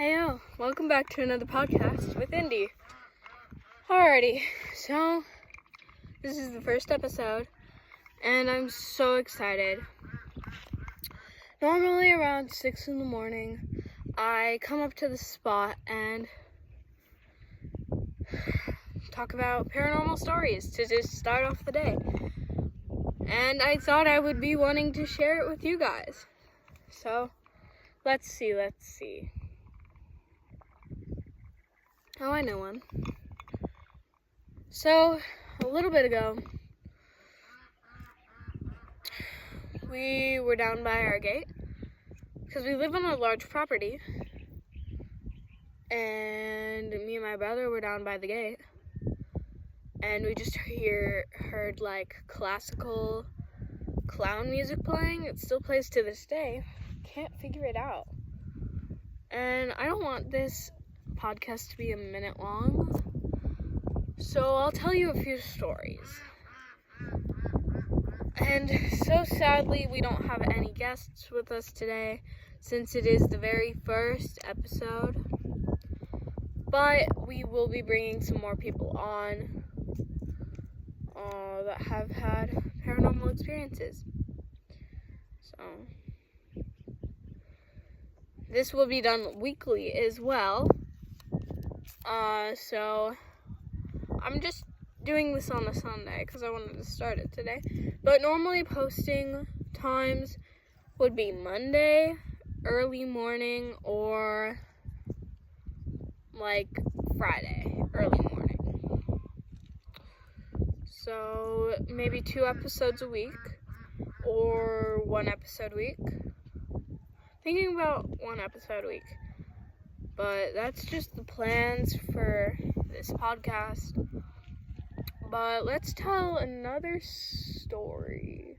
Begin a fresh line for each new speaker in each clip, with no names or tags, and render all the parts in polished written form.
Hey, welcome back to another podcast with Indy. Alrighty, so this is the first episode, and I'm so excited. Normally around 6 in the morning, I come up to the spot and talk about paranormal stories to just start off the day. And I thought I would be wanting to share it with you guys. So, let's see. Oh, I know one. So, a little bit ago, we were down by our gate, because we live on a large property, and me and my brother were down by the gate, and we just heard like classical clown music playing. It still plays to this day. Can't figure it out. And I don't want this podcast to be a minute long, so I'll tell you a few stories. And so sadly, we don't have any guests with us today, since it is the very first episode, but we will be bringing some more people on that have had paranormal experiences. So this will be done weekly as well. So I'm just doing this on a Sunday because I wanted to start it today. But normally posting times would be Monday, early morning, or like Friday, early morning. So maybe 2 episodes a week or 1 episode a week. Thinking about 1 episode a week. But that's just the plans for this podcast. But let's tell another story.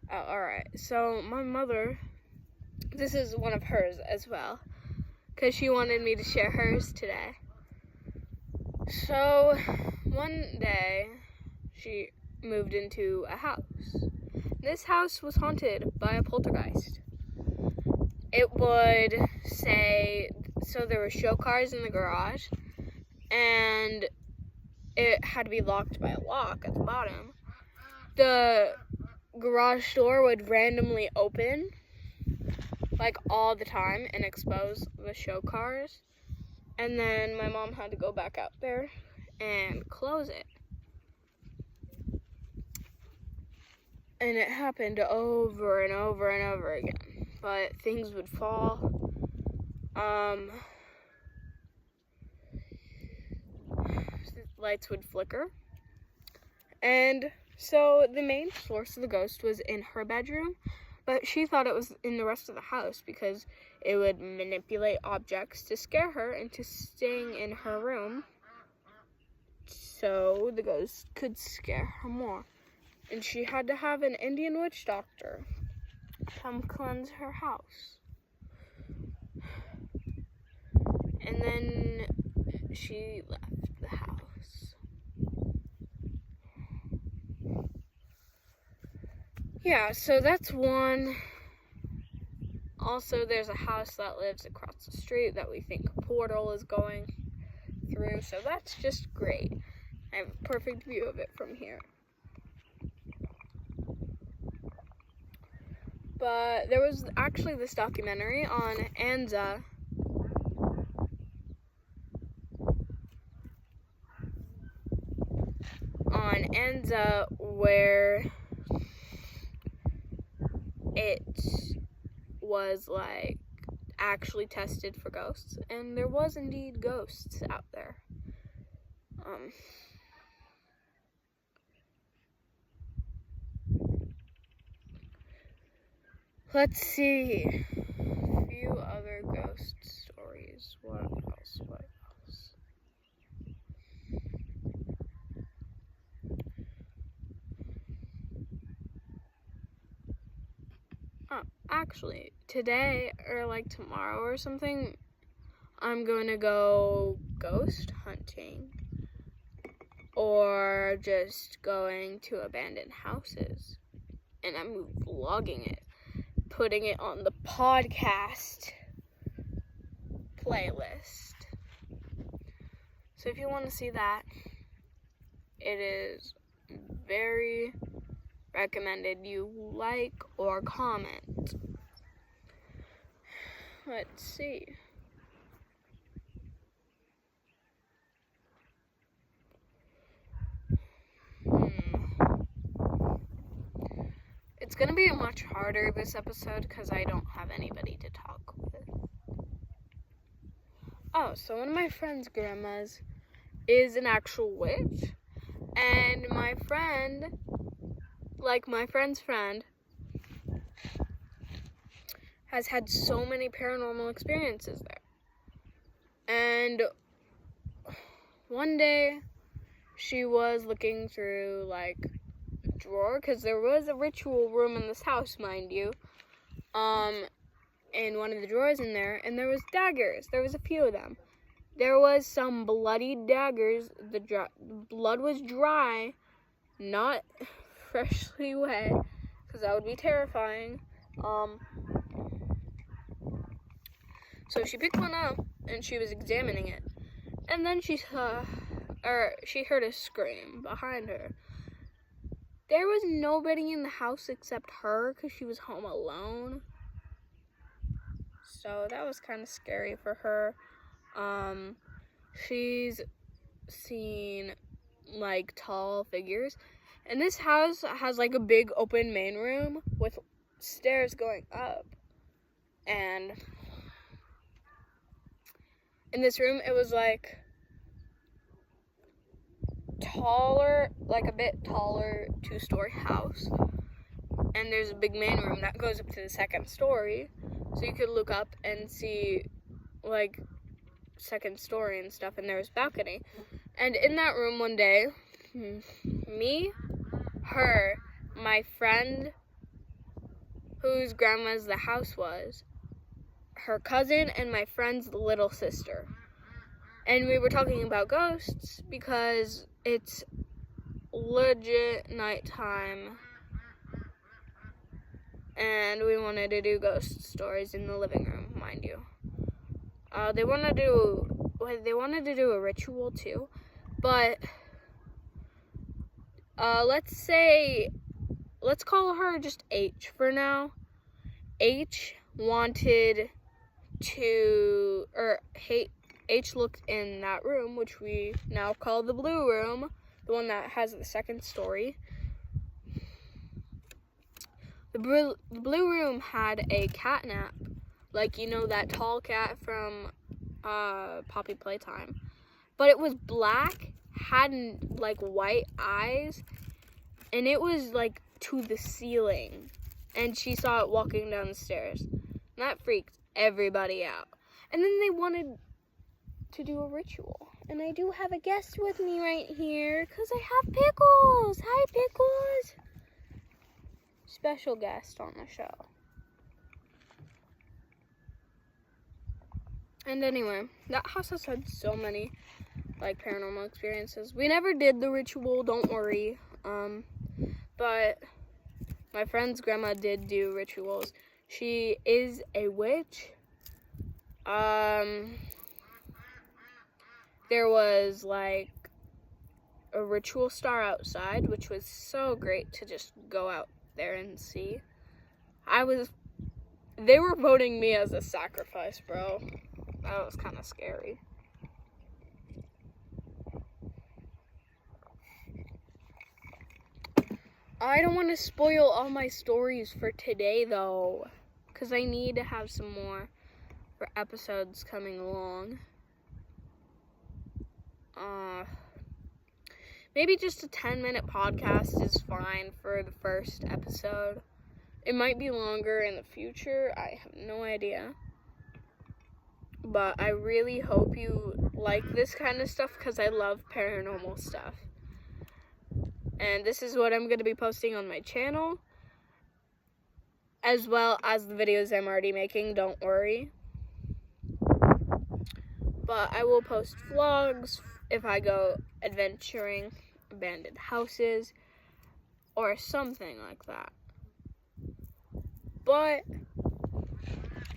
Alright, so my mother, this is one of hers as well, because she wanted me to share hers today. So, one day, she moved into a house. This house was haunted by a poltergeist. It would say, so there were show cars in the garage, and it had to be locked by a lock at the bottom. The garage door would randomly open, like all the time, and expose the show cars. And then my mom had to go back out there and close it. And it happened over and over and over again. But things would fall. Lights would flicker. And so the main source of the ghost was in her bedroom, but she thought it was in the rest of the house because it would manipulate objects to scare her into staying in her room so the ghost could scare her more. And she had to have an Indian witch doctor come cleanse her house. And then she left the house. Yeah, so that's one. Also, there's a house that lives across the street that we think a portal is going through, so that's just great. I have a perfect view of it from here. But there was actually this documentary on Anza where it was like actually tested for ghosts, and there was indeed ghosts out there. Let's see. A few other ghost stories. What else? Actually, today or like tomorrow or something, I'm going to go ghost hunting or just going to abandoned houses, and I'm vlogging it, putting it on the podcast playlist. So if you want to see that, it is very recommended you like or comment. Let's see. It's gonna be much harder this episode because I don't have anybody to talk with. Oh, so one of my friend's grandmas is an actual witch, and my friend's friend, has had so many paranormal experiences there. And one day, she was looking through, like, a drawer, because there was a ritual room in this house, mind you, in one of the drawers in there, and there was daggers. There was a few of them. There was some bloody daggers. The blood was dry, not freshly wet, because that would be terrifying. So she picked one up, and she was examining it. And then she heard a scream behind her. There was nobody in the house except her, because she was home alone. So that was kind of scary for her. She's seen, like, tall figures. And this house has, like, a big open main room with stairs going up. And in this room, it was, like, taller, like a bit taller 2-story house. And there's a big main room that goes up to the 2nd story. So you could look up and see, like, 2nd story and stuff, and there was a balcony. And in that room one day, me, her, my friend, whose grandma's the house was, her cousin, and my friend's little sister. And we were talking about ghosts because it's legit nighttime. And we wanted to do ghost stories in the living room, mind you. They wanted to do a ritual too, but let's call her just H for now. H looked in that room, which we now call the blue room, the one that has the 2nd story. The blue room had a catnap, like, you know, that tall cat from Poppy Playtime. But it was black, had, like, white eyes, and it was, like, to the ceiling. And she saw it walking down the stairs. And that freaked everybody out. And then they wanted to do a ritual. And I do have a guest with me right here, because I have Pickles. Hi, Pickles. Special guest on the show. And anyway, that house has had so many, like, paranormal experiences. We never did the ritual, don't worry. But my friend's grandma did do rituals. She is a witch. There was, like, a ritual star outside, which was so great to just go out there and see. They were voting me as a sacrifice, bro. That was kind of scary. I don't want to spoil all my stories for today, though, because I need to have some more for episodes coming along. Maybe just a 10-minute podcast is fine for the first episode. It might be longer in the future. I have no idea. But I really hope you like this kind of stuff because I love paranormal stuff. And this is what I'm going to be posting on my channel, as well as the videos I'm already making, don't worry. But I will post vlogs if I go adventuring, abandoned houses, or something like that. But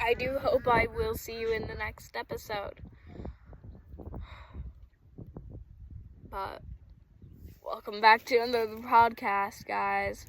I do hope I will see you in the next episode. But welcome back to another podcast, guys.